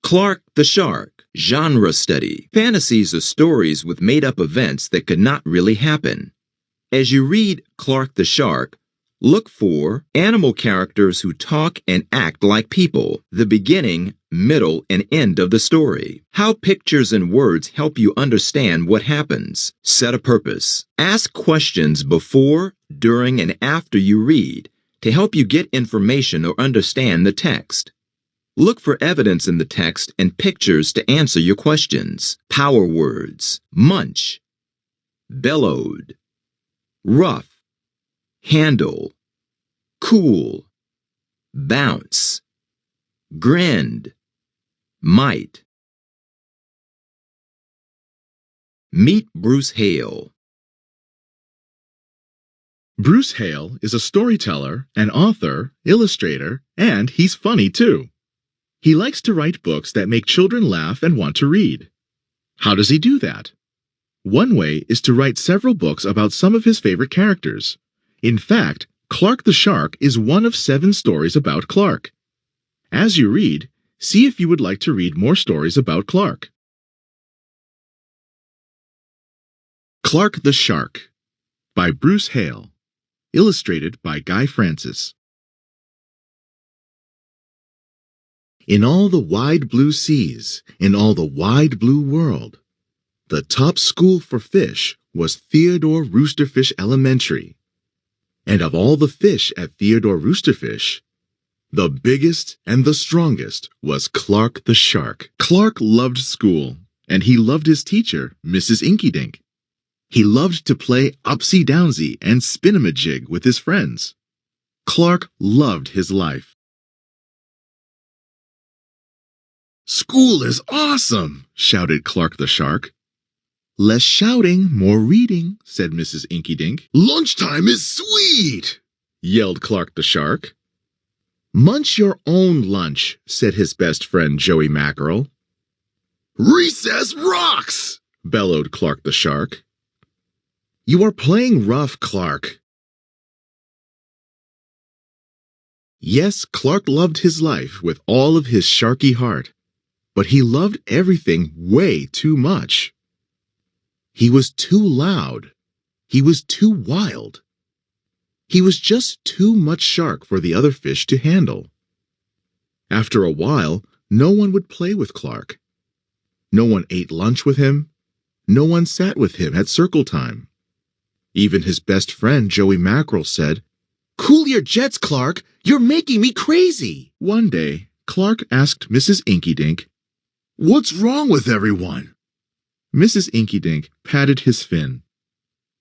Clark the Shark, genre study. Fantasies are stories with made-up events that could not really happen. As you read Clark the Shark, look for animal characters who talk and act like people, the beginning, middle, and end of the story. How pictures and words help you understand what happens. Set a purpose. Ask questions before, during, and after you read to help you get information or understand the text. Look for evidence in the text and pictures to answer your questions. Power words: munch, bellowed, rough, handle, cool, bounce, grinned, might. Meet Bruce Hale. Bruce Hale is a storyteller, an author, illustrator, and he's funny too. He likes to write books that make children laugh and want to read. How does he do that? One way is to write several books about some of his favorite characters. In fact, Clark the Shark is one of 7 stories about Clark. As you read, see if you would like to read more stories about Clark. Clark the Shark by Bruce Hale. Illustrated by Guy Francis. In all the wide blue seas, in all the wide blue world, the top school for fish was Theodore Roosterfish Elementary. And of all the fish at Theodore Roosterfish, the biggest and the strongest was Clark the Shark. Clark loved school, and he loved his teacher, Mrs. Inkydink. He loved to play upsy-downsy and spin-a-majig with his friends. Clark loved his life. "School is awesome!" shouted Clark the Shark. "Less shouting, more reading," said Mrs. Inkydink. "Lunchtime is sweet!" yelled Clark the Shark. "Munch your own lunch," said his best friend Joey Mackerel. "Recess rocks!" bellowed Clark the Shark. "You are playing rough, Clark." Yes, Clark loved his life with all of his sharky heart, but he loved everything way too much. He was too loud. He was too wild. He was just too much shark for the other fish to handle. After a while, no one would play with Clark. No one ate lunch with him. No one sat with him at circle time. Even his best friend, Joey Mackerel, said, "Cool your jets, Clark. You're making me crazy." One day, Clark asked Mrs. Inkydink, "What's wrong with everyone?" Mrs. Inkydink patted his fin.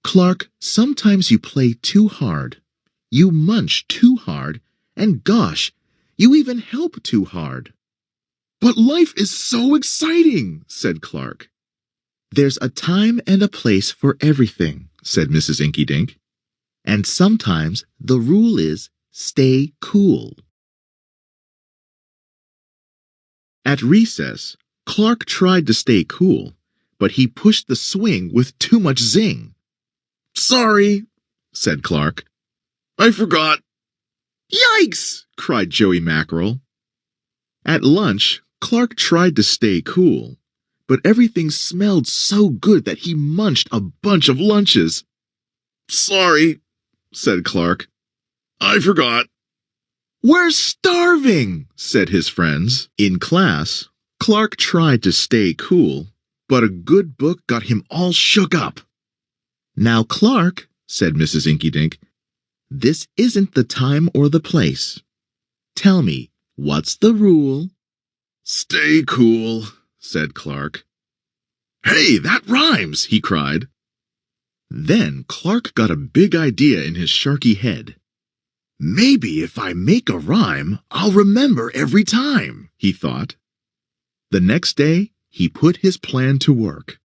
"Clark, sometimes you play too hard. You munch too hard, and gosh, you even help too hard." "But life is so exciting," said Clark. "There's a time and a place for everything," said Mrs. Inkydink. "And sometimes the rule is stay cool." At recess, Clark tried to stay cool, but he pushed the swing with too much zing. "Sorry," said Clark. "I forgot." "Yikes!" cried Joey Mackerel. At lunch, Clark tried to stay cool, but everything smelled so good that he munched a bunch of lunches. "Sorry," said Clark. "I forgot." "We're starving," said his friends. In class, Clark tried to stay cool, but a good book got him all shook up. "Now, Clark," said Mrs. Inkydink, "this isn't the time or the place. Tell me, what's the rule?" "Stay cool," said Clark. "Hey, that rhymes!" he cried. Then Clark got a big idea in his sharky head. "Maybe if I make a rhyme, I'll remember every time," he thought. The next day, he put his plan to work.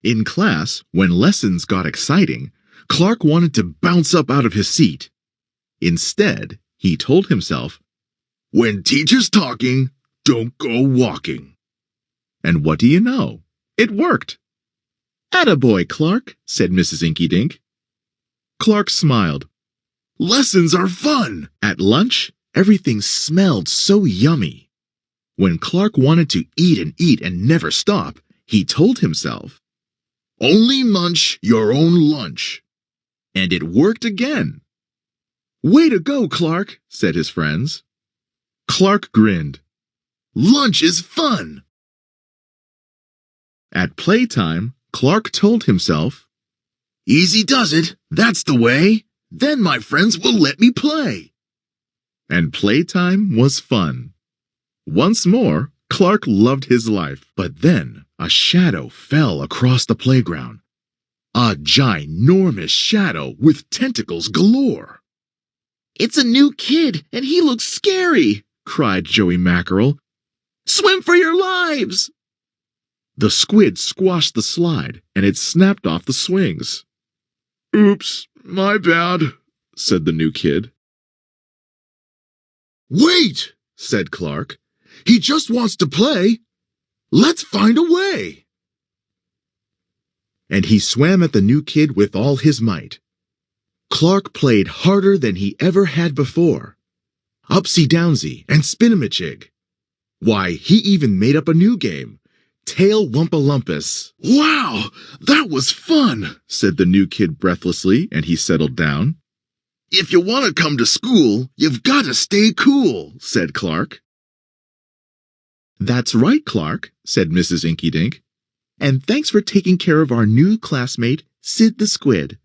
In class, when lessons got exciting, Clark wanted to bounce up out of his seat. Instead, he told himself, "When teacher's talking, don't go walking." And what do you know? It worked. "Attaboy, Clark," said Mrs. Inkydink. Clark smiled. "Lessons are fun." At lunch, Everything smelled so yummy. When Clark wanted to eat and never stop, he told himself, "Only munch your own lunch." And it worked again. "Way to go, Clark," said his friends. Clark grinned. "Lunch is fun." At playtime, Clark told himself, "Easy does it, that's the way. Then my friends will let me play." And playtime was fun. Once more, Clark loved his life, but then a shadow fell across the playground. A ginormous shadow with tentacles galore. "It's a new kid, and he looks scary," cried Joey Mackerel. "Swim for your lives!" The squid squashed the slide, and it snapped off the swings. "Oops, my bad," said the new kid. "Wait," said Clark. "He just wants to play. Let's find a way." And he swam at the new kid with all his might. Clark played harder than he ever had before. Upsy-downsy and spinamajig. Why, he even made up a new game, Tail Wumpalumpus. "Wow, that was fun," said the new kid breathlessly, and he settled down. "If you want to come to school, you've got to stay cool," said Clark. "That's right, Clark," said Mrs. Inkydink. "And thanks for taking care of our new classmate, Sid the Squid."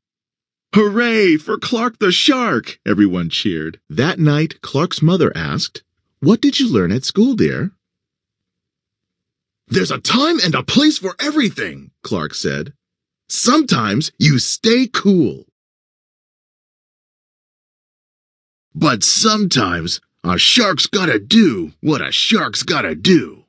"Hooray for Clark the Shark!" everyone cheered. That night, Clark's mother asked, "What did you learn at school, dear?" "There's a time and a place for everything," Clark said. "Sometimes you stay cool. But sometimes a shark's gotta do what a shark's gotta do."